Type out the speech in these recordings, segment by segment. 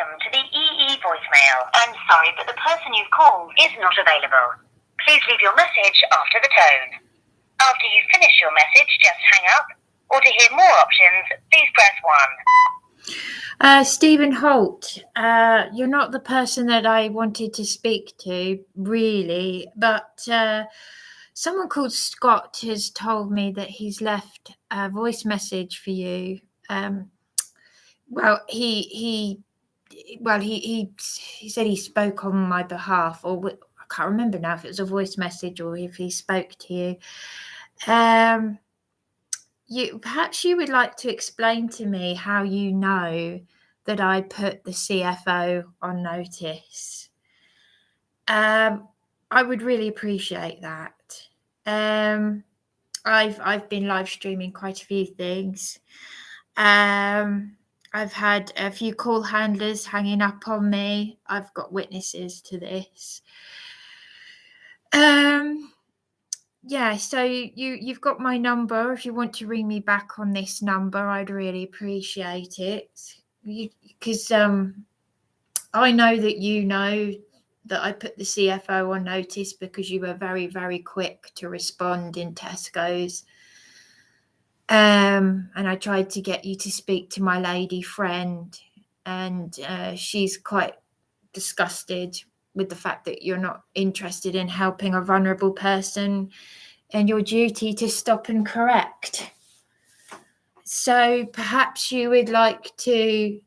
Welcome to the EE voicemail. I'm sorry, but the person you've called is not available. Please leave your message after the tone. After you finish your message, just hang up. Or to hear more options, please press 1. Stephen Holt, you're not the person that I wanted to speak to, really, but someone called Scott has told me that he's left a voice message for you. He said he spoke on my behalf, or I can't remember now if it was a voice message or if he spoke to you. Perhaps you would like to explain to me how you know that I put the CFO on notice. I would really appreciate that. I've been live streaming quite a few things. I've had a few call handlers hanging up on me. I've got witnesses to this. So you've got my number. If you want to ring me back on this number, I'd really appreciate it. Because I know that you know that I put the CFO on notice because you were very, very quick to respond in Tesco's. And I tried to get you to speak to my lady friend, and she's quite disgusted with the fact that you're not interested in helping a vulnerable person and your duty to stop and correct. So perhaps you would like to,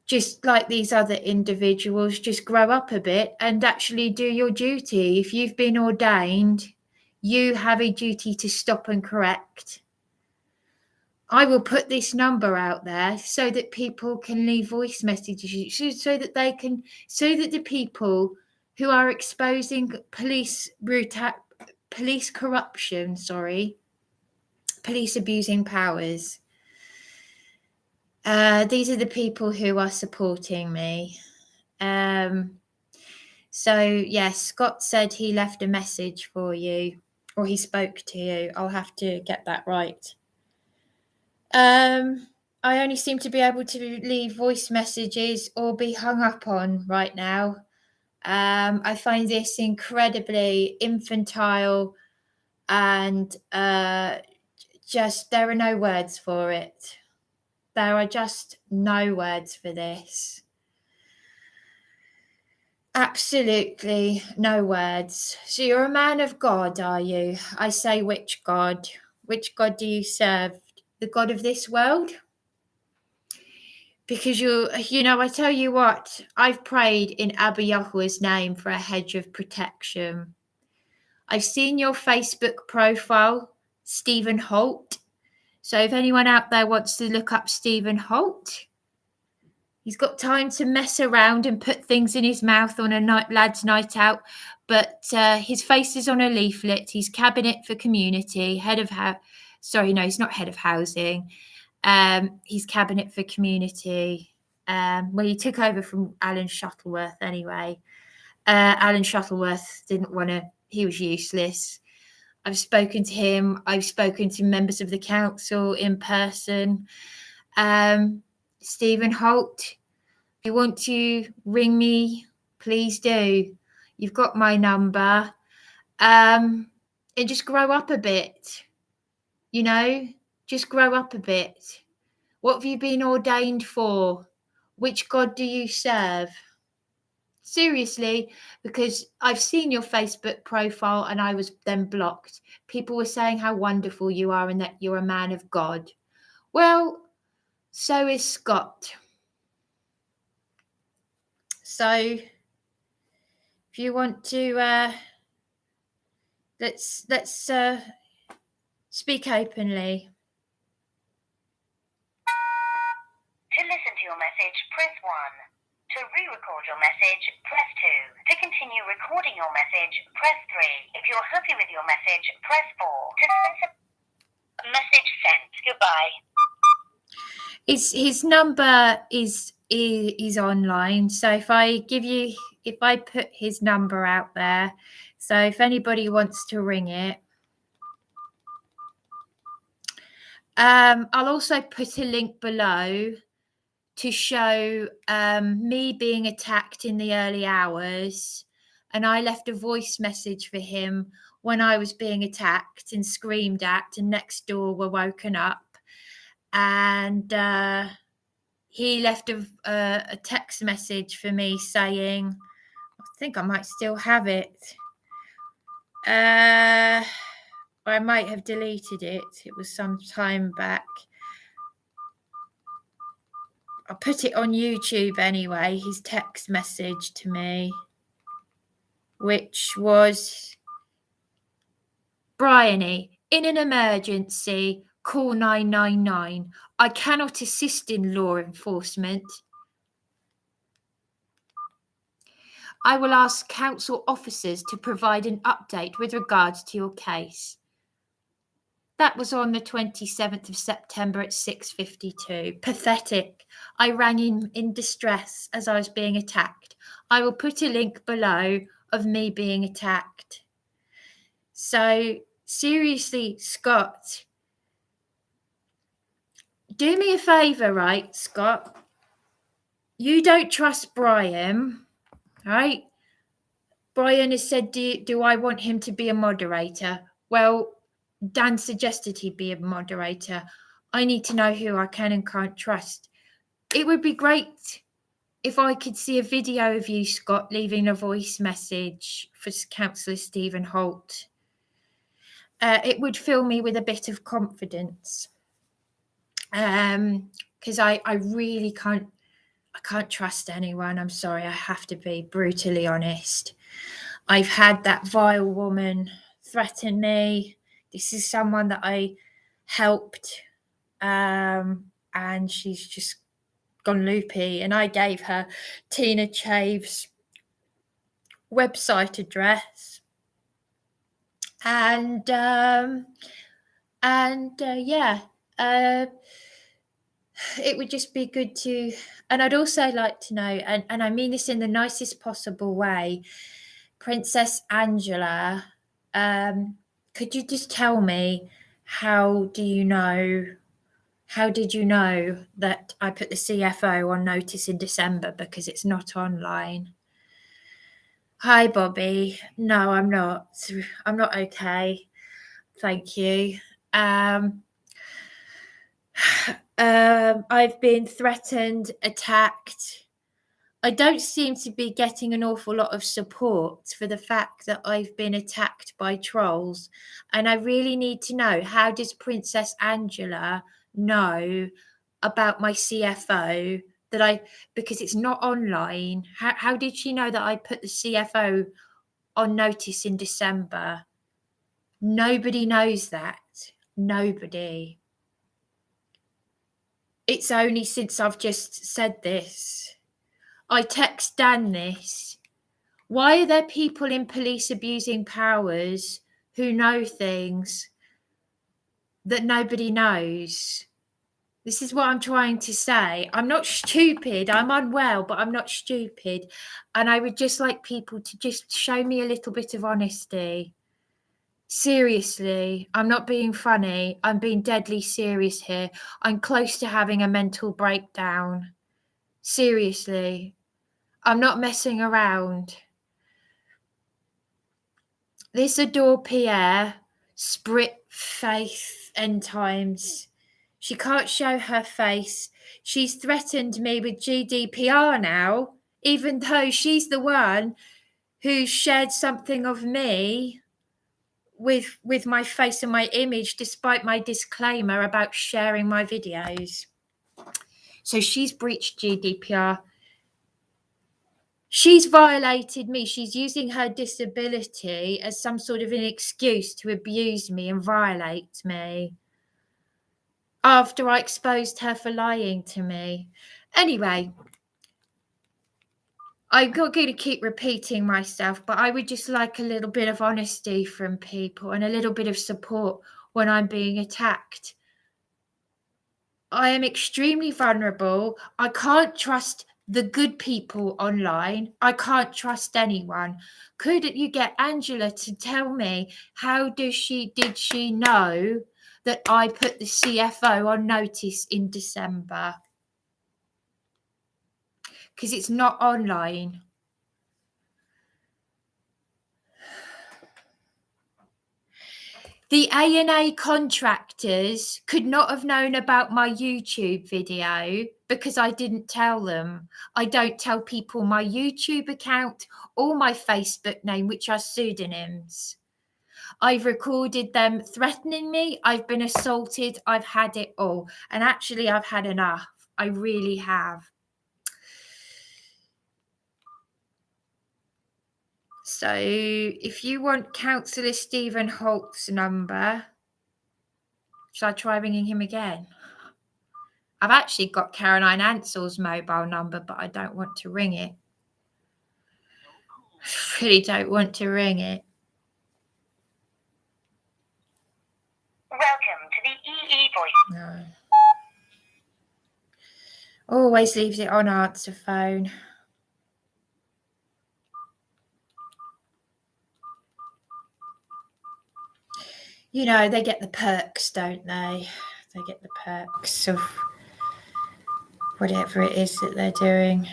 just like these other individuals, just grow up a bit and actually do your duty. If you've been ordained, you have a duty to stop and correct. I will put this number out there so that people can leave voice messages, so that the people who are exposing police corruption, police abusing powers. These are the people who are supporting me. Scott said he left a message for you, or he spoke to you. I'll have to get that right. I only seem to be able to leave voice messages or be hung up on right now. I find this incredibly infantile, and there are no words for it. There are just no words for this. Absolutely no words. So you're a man of God, are you? I say, which God? Which God do you serve? The God of this world? Because I tell you what, I've prayed in Abba Yahuwah's name for a hedge of protection. I've seen your Facebook profile, Stephen Holt. So if anyone out there wants to look up Stephen Holt, he's got time to mess around and put things in his mouth on a lad's night out. But his face is on a leaflet. He's cabinet for community, he's not head of housing. He's cabinet for community. He took over from Alan Shuttleworth anyway. Alan Shuttleworth he was useless. I've spoken to him. I've spoken to members of the council in person. Stephen Holt, if you want to ring me, please do. You've got my number. And just grow up a bit. Just grow up a bit. What have you been ordained for? Which God do you serve? Seriously, because I've seen your Facebook profile and I was then blocked. People were saying how wonderful you are and that you're a man of God. Well, so is Scott. So if you want to let's speak openly. To listen to your message, press 1. To re-record your message, press 2. To continue recording your message, press 3. If you're happy with your message, press 4. To specify message sent. Goodbye. His number is online. So if I put his number out there, so if anybody wants to ring it, I'll also put a link below to show me being attacked in the early hours. And I left a voice message for him when I was being attacked and screamed at, and next door were woken up. And he left a text message for me saying, I think I might still have it. I might have deleted it. It was some time back. I'll put it on YouTube anyway, his text message to me, which was, Bryony, in an emergency, call 999. I cannot assist in law enforcement. I will ask council officers to provide an update with regards to your case. That was on the 27th of September at 6:52. Pathetic. I rang in distress as I was being attacked. I will put a link below of me being attacked. So, seriously, Scott, do me a favour, right, Scott? You don't trust Brian, right? Brian has said, do I want him to be a moderator? Well, Dan suggested he be a moderator. I need to know who I can and can't trust. It would be great if I could see a video of you, Scott, leaving a voice message for Councillor Stephen Holt. It would fill me with a bit of confidence. Because I really can't trust anyone. I'm sorry, I have to be brutally honest. I've had that vile woman threaten me. This is someone that I helped, and she's just gone loopy. And I gave her Tina Chave's website address, and it would just be good to, and I'd also like to know, and I mean this in the nicest possible way, Princess Angela, could you just tell me, how did you know that I put the CFO on notice in December, because it's not online? Hi, Bobby. No, I'm not okay. Thank you. I've been threatened, attacked. I don't seem to be getting an awful lot of support for the fact that I've been attacked by trolls. And I really need to know, how does Princess Angela know about my CFO, because it's not online? How did she know that I put the CFO on notice in December? Nobody knows that. Nobody. It's only since I've just said this. I text Dan this. Why are there people in police abusing powers who know things that nobody knows? This is what I'm trying to say. I'm not stupid. I'm unwell, but I'm not stupid. And I would just like people to just show me a little bit of honesty. Seriously, I'm not being funny. I'm being deadly serious here. I'm close to having a mental breakdown. Seriously, I'm not messing around. This Adore Pierre, Sprit Faith End Times. She can't show her face. She's threatened me with GDPR now, even though she's the one who shared something of me with my face and my image, despite my disclaimer about sharing my videos. So she's breached GDPR. She's violated me. She's using her disability as some sort of an excuse to abuse me and violate me after I exposed her for lying to me. Anyway, I'm not going to keep repeating myself, but I would just like a little bit of honesty from people and a little bit of support when I'm being attacked. I am extremely vulnerable. I can't trust the good people online. I can't trust anyone. Could you get Angela to tell me, how did she know that I put the CFO on notice in December? because it's not online. The A&A contractors could not have known about my YouTube video because I didn't tell them. I don't tell people my YouTube account or my Facebook name, which are pseudonyms. I've recorded them threatening me. I've been assaulted. I've had it all. And actually, I've had enough. I really have. So if you want Councillor Stephen Holt's number, shall I try ringing him again? I've actually got Caroline Ansell's mobile number, but I don't want to ring it. I really don't want to ring it. Welcome to the EE voice. No. Always leaves it on answer phone. You know, they get the perks, don't they? They get the perks of whatever it is that they're doing.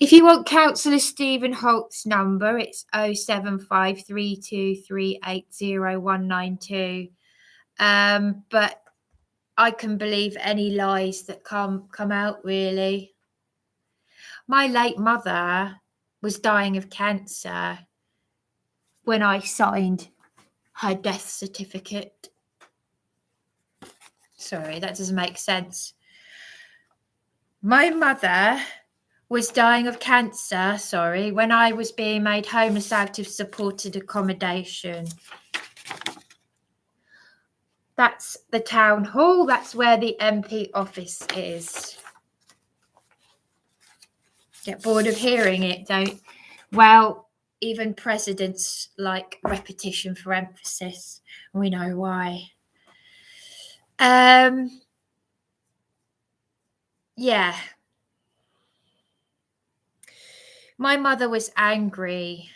If you want Councillor Stephen Holt's number, it's 07532380192. But I can believe any lies that come out, really. My late mother was dying of cancer when I signed her death certificate. Sorry, that doesn't make sense. My mother was dying of cancer, when I was being made homeless out of supported accommodation. That's the town hall. That's where the MP office is. Get bored of hearing it, don't? Well, even presidents like repetition for emphasis. We know why. Yeah. My mother was angry.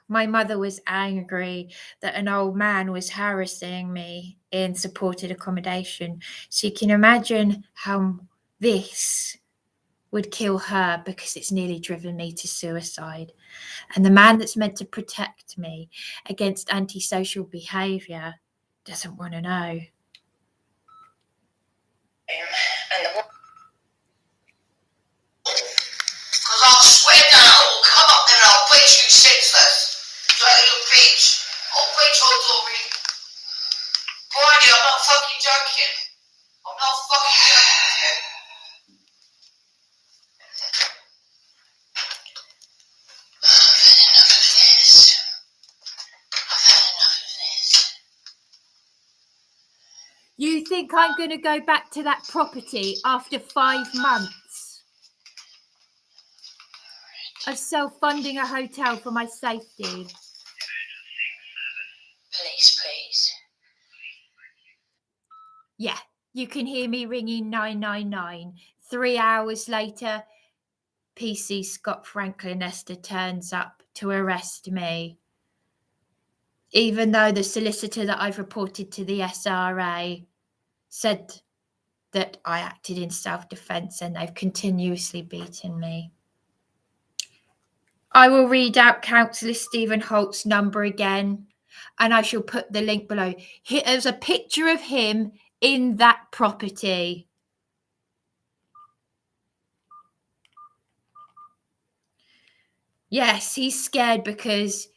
My mother was angry that an old man was harassing me in supported accommodation. So you can imagine how this would kill her, because it's nearly driven me to suicide. And the man that's meant to protect me against antisocial behaviour doesn't want to know. Because I'll swear down, I will come up there and I'll beat you senseless. Dirty little bitch. I'll beat your Dory. Brian, I'm not fucking joking. I'm not fucking joking. You think I'm going to go back to that property after 5 months of self-funding a hotel for my safety? Please, please. Yeah, you can hear me ringing 999. 3 hours later, PC Scott Franklin Esther turns up to arrest me. Even though the solicitor that I've reported to the SRA said that I acted in self-defence, and they've continuously beaten me. I will read out Councillor Stephen Holt's number again, and I shall put the link below. There's a picture of him in that property. Yes, he's scared because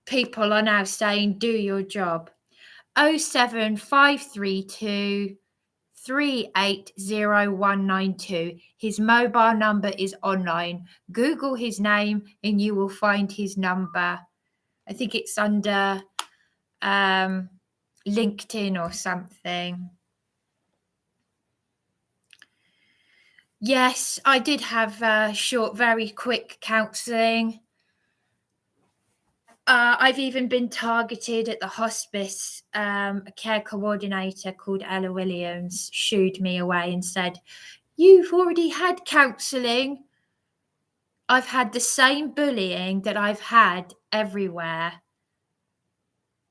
people are now saying, do your job. 07532 380192. His mobile number is online. Google his name and you will find his number. I think it's under LinkedIn or something. Yes, I did have short, very quick counselling. I've even been targeted at the hospice. A care coordinator called Ella Williams shooed me away and said, "You've already had counselling." I've had the same bullying that I've had everywhere.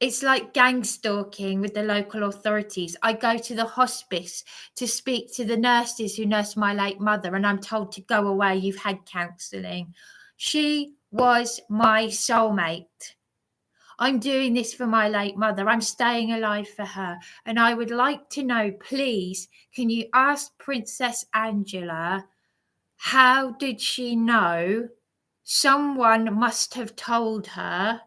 It's like gang stalking with the local authorities. I go to the hospice to speak to the nurses who nursed my late mother, and I'm told to go away, you've had counselling. She was my soulmate. I'm doing this for my late mother. I'm staying alive for her. And I would like to know, please, can you ask Princess Angela, how did she know? Someone must have told her